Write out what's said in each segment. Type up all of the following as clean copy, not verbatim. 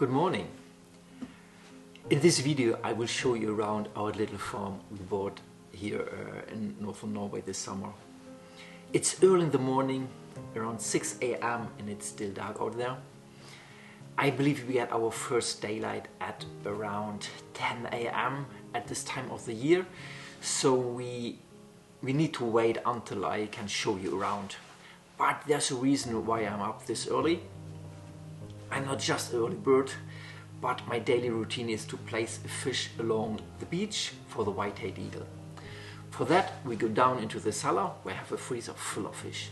Good morning. In this video I will show you around our little farm we bought here in Northern Norway this summer. It's early in the morning, around 6 a.m. and it's still dark out there. I believe we get our first daylight at around 10 a.m. at this time of the year, so we need to wait until I can show you around. But there's a reason why I'm up this early. I'm not just an early bird, but my daily routine is to place a fish along the beach for the white-tailed eagle. For that we go down into the cellar where I have a freezer full of fish.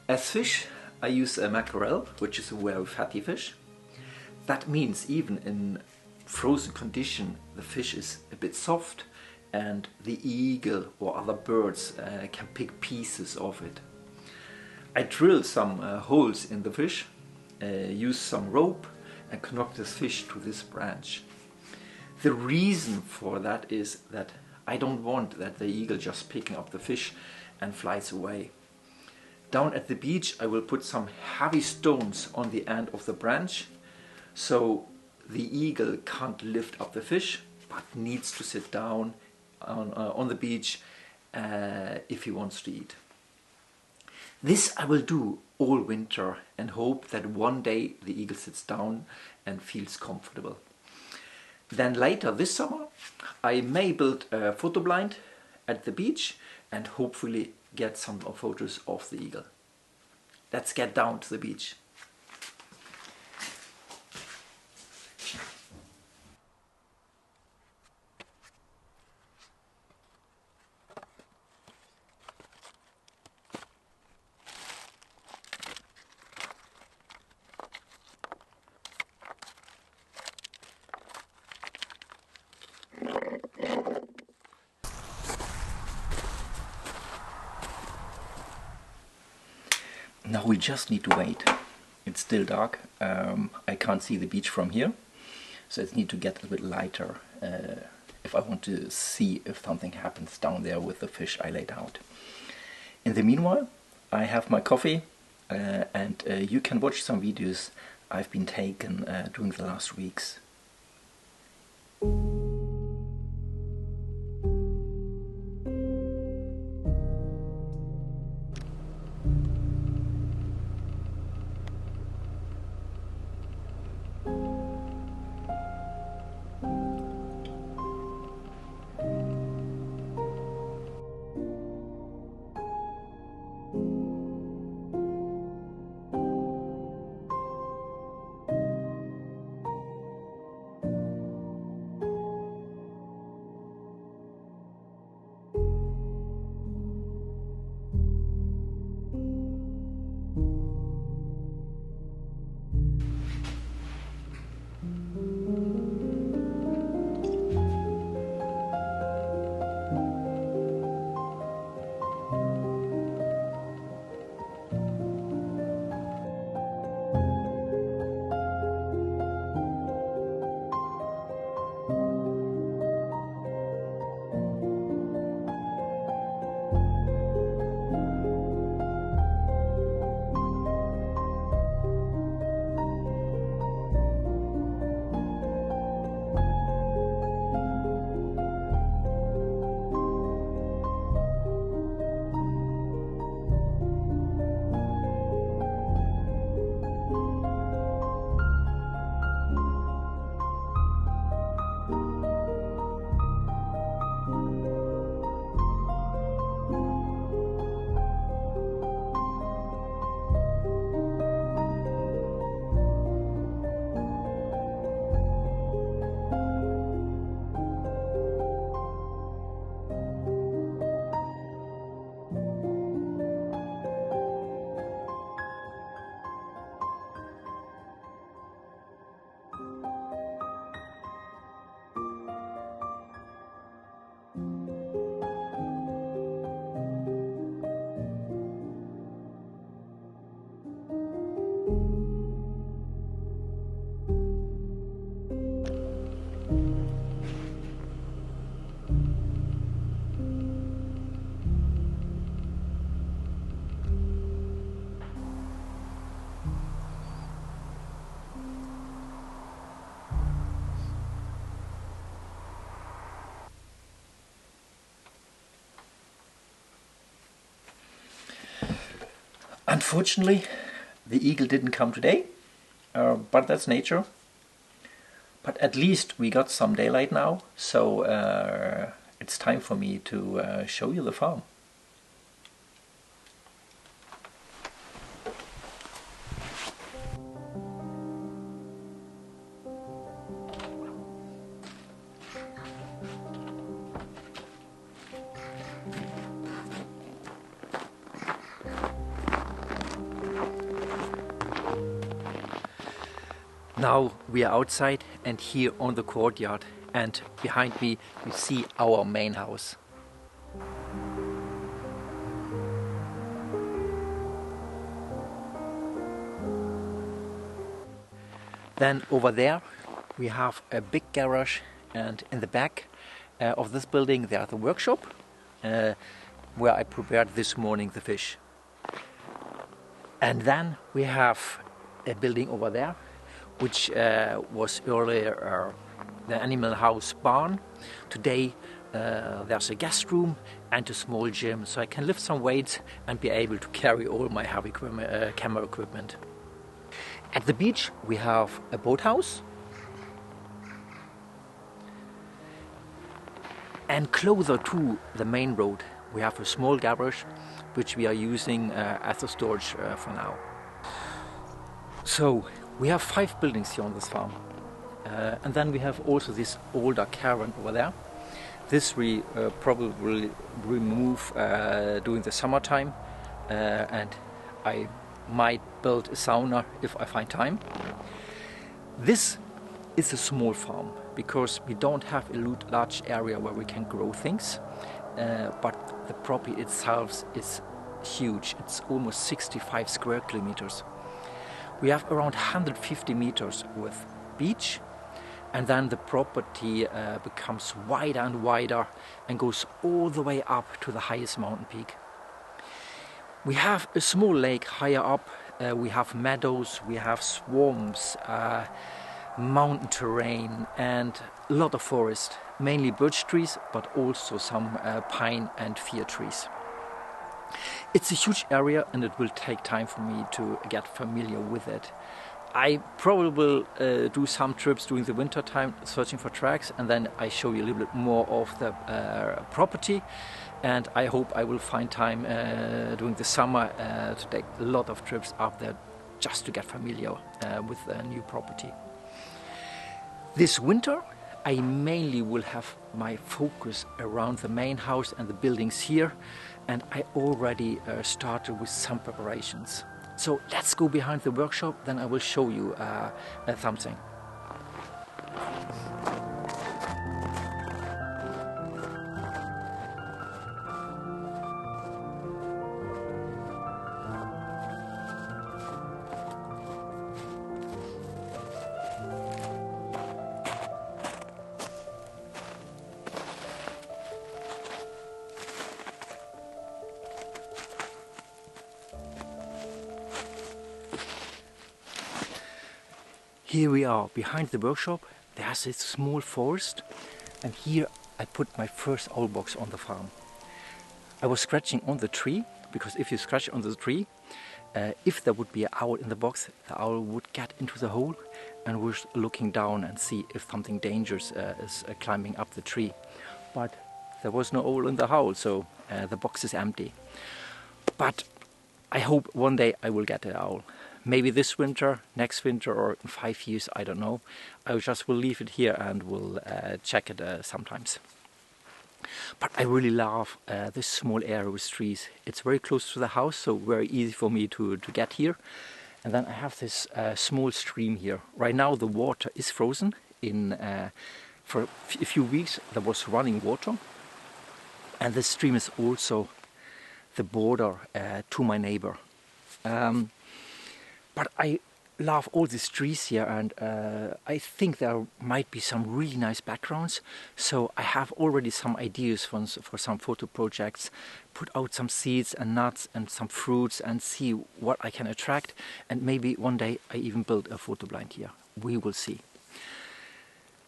As fish, I use a mackerel, which is a very fatty fish. That means even in frozen condition, the fish is a bit soft and the eagle or other birds can pick pieces of it. I drill some holes in the fish, use some rope and connect this fish to this branch. The reason for that is that I don't want that the eagle just picking up the fish and flies away. Down at the beach I will put some heavy stones on the end of the branch, so the eagle can't lift up the fish but needs to sit down on the beach if he wants to eat. This I will do all winter and hope that one day the eagle sits down and feels comfortable. Then later this summer I may build a photo blind at the beach and hopefully get some photos of the eagle. Let's get down to the beach. Now we just need to wait. It's still dark. I can't see the beach from here, so it needs to get a bit lighter if I want to see if something happens down there with the fish I laid out. In the meanwhile, I have my coffee and you can watch some videos I've been taking during the last weeks. Unfortunately, the eagle didn't come today, but that's nature. But at least we got some daylight now, so it's time for me to show you the farm. Now we are outside and here on the courtyard, and behind me you see our main house. Then over there we have a big garage, and in the back of this building there's the workshop where I prepared this morning the fish. And then we have a building over there which was earlier the animal house barn. Today there's a guest room and a small gym, so I can lift some weights and be able to carry all my heavy camera equipment. At the beach we have a boathouse, and closer to the main road we have a small garage which we are using as a storage for now. So we have 5 buildings here on this farm, and then we have also this older caravan over there. This we probably will remove during the summertime, and I might build a sauna if I find time. This is a small farm because we don't have a large area where we can grow things, but the property itself is huge. It's almost 65 square kilometers. We have around 150 meters with beach, and then the property becomes wider and wider and goes all the way up to the highest mountain peak. We have a small lake higher up, we have meadows, we have swamps, mountain terrain and a lot of forest, mainly birch trees but also some pine and fir trees. It's a huge area and it will take time for me to get familiar with it. I probably will do some trips during the winter time searching for tracks, and then I show you a little bit more of the property, and I hope I will find time during the summer to take a lot of trips up there just to get familiar with the new property. This winter I mainly will have my focus around the main house and the buildings here, and I already started with some preparations. So let's go behind the workshop, then I will show you something. Here we are behind the workshop. There's this small forest, and here I put my first owl box on the farm. I was scratching on the tree, because if you scratch on the tree, if there would be an owl in the box, the owl would get into the hole and was looking down and see if something dangerous is climbing up the tree. But there was no owl in the hole, so the box is empty. But I hope one day I will get an owl. Maybe this winter, next winter, or in 5 years, I don't know. I just will leave it here and will check it sometimes. But I really love this small area with trees. It's very close to the house, so very easy for me to get here. And then I have this small stream here. Right now the water is frozen. For a few weeks there was running water. And this stream is also the border to my neighbor. But I love all these trees here, and I think there might be some really nice backgrounds. So I have already some ideas for some photo projects, put out some seeds and nuts and some fruits and see what I can attract. And maybe one day I even build a photo blind here. We will see.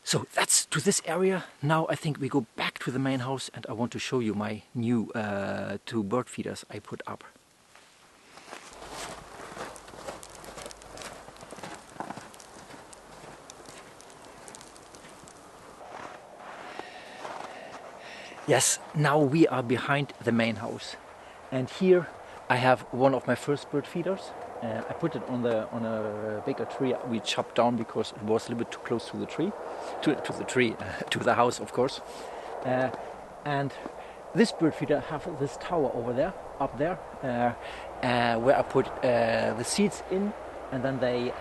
So that's to this area. Now I think we go back to the main house, and I want to show you my new 2 bird feeders I put up. Yes, now we are behind the main house, and here I have one of my first bird feeders. I put it on a bigger tree we chopped down because it was a little bit too close to the tree, to the house, of course. And this bird feeder have this tower over there, up there, where I put the seeds in, and then the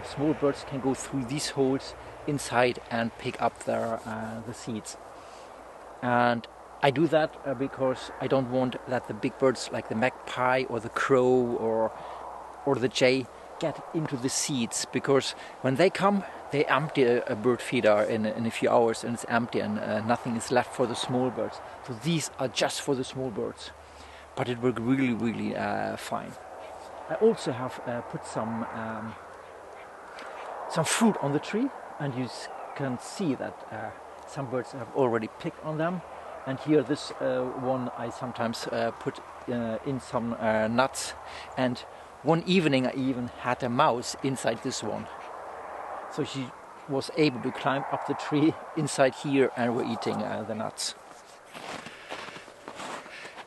small birds can go through these holes inside and pick up the seeds. And I do that because I don't want that the big birds like the magpie or the crow or the jay get into the seeds, because when they come, they empty a bird feeder in a few hours, and it's empty, and nothing is left for the small birds. So these are just for the small birds, but it worked really, really fine. I also have put some fruit on the tree, and you can see that some birds have already picked on them. And here, this one I sometimes put in some nuts. And one evening I even had a mouse inside this one. So she was able to climb up the tree inside here, and we're eating the nuts.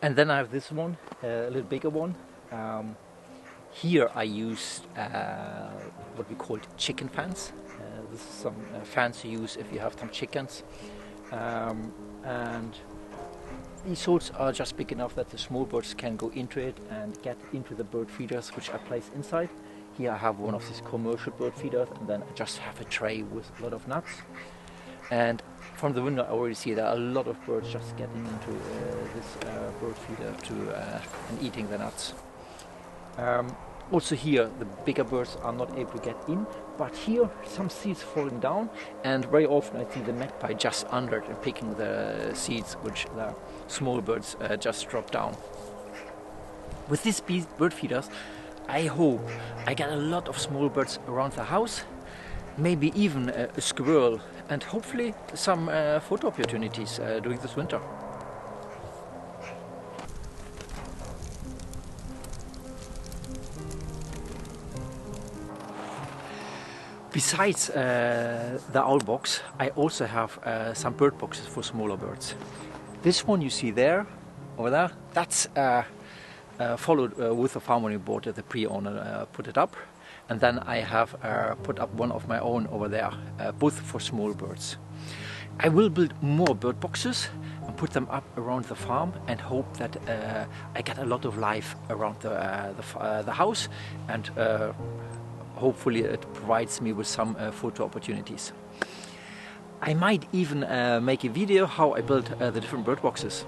And then I have this one, a little bigger one. Here I used what we call chicken fans. This is some fans you use if you have some chickens. And these holes are just big enough that the small birds can go into it and get into the bird feeders, which I place inside. Here I have one of these commercial bird feeders, and then I just have a tray with a lot of nuts. And from the window I already see there are a lot of birds just getting into this bird feeder and eating the nuts. Also here, the bigger birds are not able to get in, but here some seeds falling down, and very often I see the magpie just under it and picking the seeds which the small birds just drop down. With these bird feeders, I hope I get a lot of small birds around the house, maybe even a squirrel, and hopefully some photo opportunities during this winter. Besides the owl box, I also have some bird boxes for smaller birds. This one you see there, over there, that's followed with a farm when we bought it. The pre-owner put it up, and then I have put up one of my own over there, both for small birds. I will build more bird boxes and put them up around the farm, and hope that I get a lot of life around the house, and hopefully it provides me with some photo opportunities. I might even make a video how I built the different bird boxes.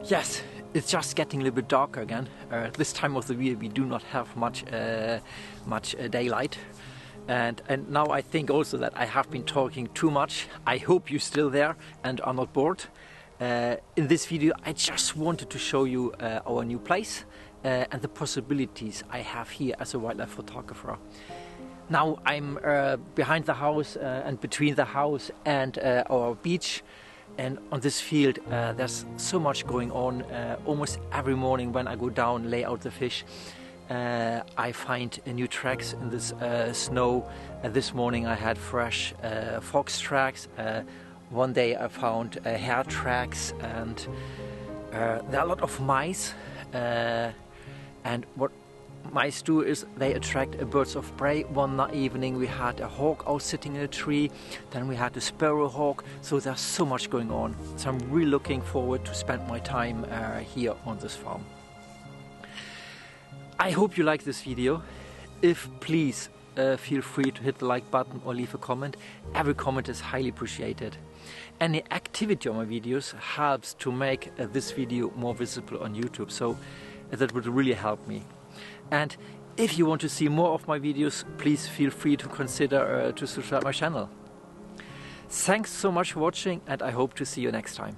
Yes, it's just getting a little bit darker again. This time of the year we do not have much daylight, and now I think also that I have been talking too much. I hope you're still there and are not bored. In this video I just wanted to show you our new place and the possibilities I have here as a wildlife photographer. Now I'm behind the house and between the house and our beach. And on this field there's so much going on. Almost every morning when I go down, lay out the fish, I find new tracks in this snow. This morning I had fresh fox tracks. One day I found hare tracks, and there are a lot of mice. And what mice do is they attract birds of prey. One evening we had a hawk out sitting in a tree, then we had a sparrow hawk, so there's so much going on. So I'm really looking forward to spend my time here on this farm. I hope you like this video. If please feel free to hit the like button or leave a comment. Every comment is highly appreciated. Any activity on my videos helps to make this video more visible on YouTube, so that would really help me. And if you want to see more of my videos, please feel free to consider to subscribe my channel. Thanks so much for watching, and I hope to see you next time.